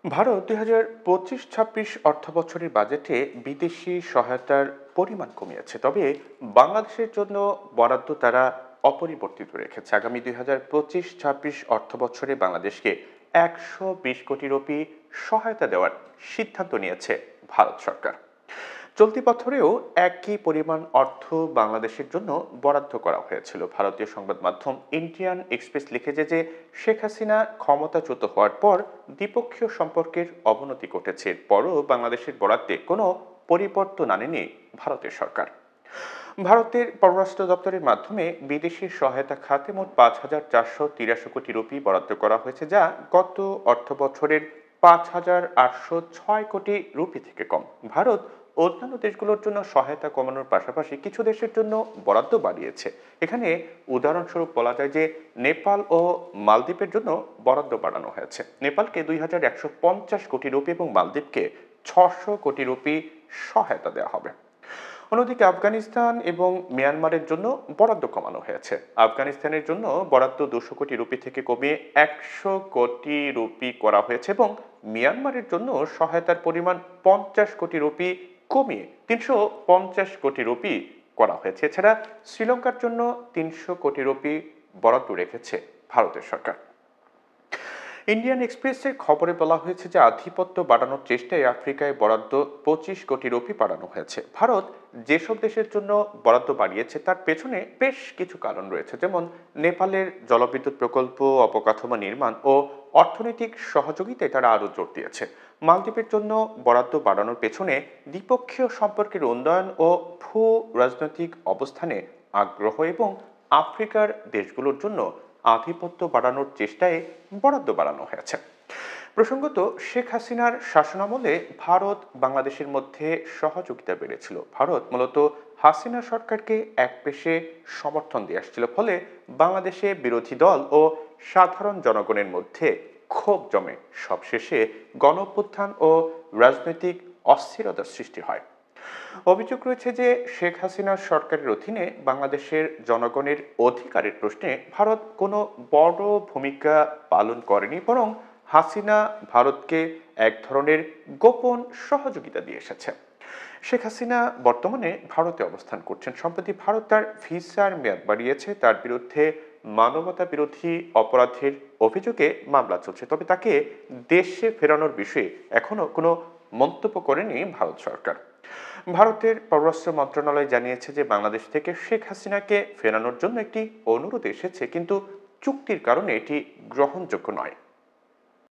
ভারত ২০২৫-২৬ অর্থবছরের বাজেটে বিদেশি সহায়তার পরিমাণ কমিয়েছে, তবে বাংলাদেশের জন্য বরাদ্দ তারা অপরিবর্তিত রেখেছে। আগামী ২০২৫-২৬ অর্থবছরে বাংলাদেশকে ১২০ কোটি রুপি সহায়তা দেওয়ার সিদ্ধান্ত নিয়েছে ভারত সরকার। চলতি বছরেও একই পরিমাণ অর্থ বাংলাদেশের জন্য বরাদ্দ করা হয়েছিল। ভারতীয় সংবাদ মাধ্যম ইন্ডিয়ান এক্সপ্রেস লিখেছে যে শেখ হাসিনা ক্ষমতাচ্যুত হওয়ার পর দ্বিপক্ষীয় সম্পর্কের অবনতি ঘটেছে, এরপরও বাংলাদেশের বরাদ্দে কোনো পরিবর্তন আনেনি ভারতের সরকার। ভারতের পররাষ্ট্র দপ্তরের মাধ্যমে বিদেশি সহায়তা খাতে মোট ৫,৪৮৩ কোটি রুপি বরাদ্দ করা হয়েছে, যা গত অর্থ বছরের ৫,৮০৬ কোটি রুপি থেকে কম। ভারত অন্যান্য দেশগুলোর জন্য সহায়তা কমানোর পাশাপাশি কিছু দেশের জন্য বরাদ্দ বাড়িয়েছে। এখানে উদাহরণস্বরূপ বলা যায় যে নেপাল ও মালদ্বীপের জন্য বরাদ্দ বাড়ানো হয়েছে। নেপালকে ২,১৫০ কোটি রুপি এবং মালদ্বীপকে ৬০০ কোটি রুপি সহায়তা দেওয়া হবে। অন্যদিকে আফগানিস্তান এবং মিয়ানমারের জন্য বরাদ্দ কমানো হয়েছে। আফগানিস্তানের জন্য বরাদ্দ ২০০ কোটি রুপি থেকে কমিয়ে ১০০ কোটি রুপি করা হয়েছে এবং মিয়ানমারের জন্য সহায়তার পরিমাণ ৫০ কোটি রুপি কমিয়ে ৩৫০ কোটি রুপি করা হয়েছে। এছাড়া শ্রীলঙ্কার জন্য ৩০০ কোটি রুপি বরাদ্দ রেখেছে ভারতের সরকার। ইন্ডিয়ান এক্সপ্রেসের খবরে বলা হয়েছে যে আধিপত্য বাড়ানোর চেষ্টায় আফ্রিকায় বরাদ্দ ২৫ কোটি রুপি বাড়ানো হয়েছে। ভারত যেসব দেশের জন্য বরাদ্দ বাড়িয়েছে তার পেছনে বেশ কিছু কারণ রয়েছে, যেমন নেপালের জলবিদ্যুৎ প্রকল্প, অবকাঠামো নির্মাণ ও অর্থনৈতিক সহযোগিতায় তারা আরও জোর দিয়েছে। মালদ্বীপের জন্য বরাদ্দ বাড়ানোর পেছনে দ্বিপক্ষীয় সম্পর্কের উন্নয়ন ও ভূ রাজনৈতিক অবস্থানে আগ্রহ এবং আফ্রিকার দেশগুলোর জন্য আধিপত্য বাড়ানোর চেষ্টায় বরাদ্দ বাড়ানো হয়েছে। প্রসঙ্গত, শেখ হাসিনার শাসনামলে ভারত বাংলাদেশের মধ্যে সহযোগিতা বেড়েছিল। ভারত মূলত হাসিনা সরকারকে একপেশে সমর্থন দিয়ে আসছিল, ফলে বাংলাদেশে বিরোধী দল ও সাধারণ জনগণের মধ্যে ক্ষোভ জমে। সবশেষে গণঅভ্যুত্থান ও রাজনৈতিক অস্থিরতার সৃষ্টি হয়। অভিযোগ রয়েছে যে শেখ হাসিনার সরকারের অধীনে বাংলাদেশের জনগণের অধিকারের প্রশ্নে ভারত কোনো বড় ভূমিকা পালন করেনি, বরং হাসিনা ভারতকে এক ধরনের গোপন সহযোগিতা দিয়ে এসেছে। শেখ হাসিনা বর্তমানে ভারতে অবস্থান করছেন। সম্প্রতি ভারত তার ভিসার মেয়াদ বাড়িয়েছে, তার বিরুদ্ধে মানবতা বিরোধী অপরাধের অভিযোগে মামলা চলছে, তবে তাকে দেশে ফেরানোর বিষয়ে এখনো কোনো মন্তব্য করেনি ভারত সরকার। ভারতের পররাষ্ট্র মন্ত্রণালয় জানিয়েছে যে বাংলাদেশ থেকে শেখ হাসিনাকে ফেরানোর জন্য একটি অনুরোধ এসেছে, কিন্তু চুক্তির কারণে এটি গ্রহণযোগ্য নয়।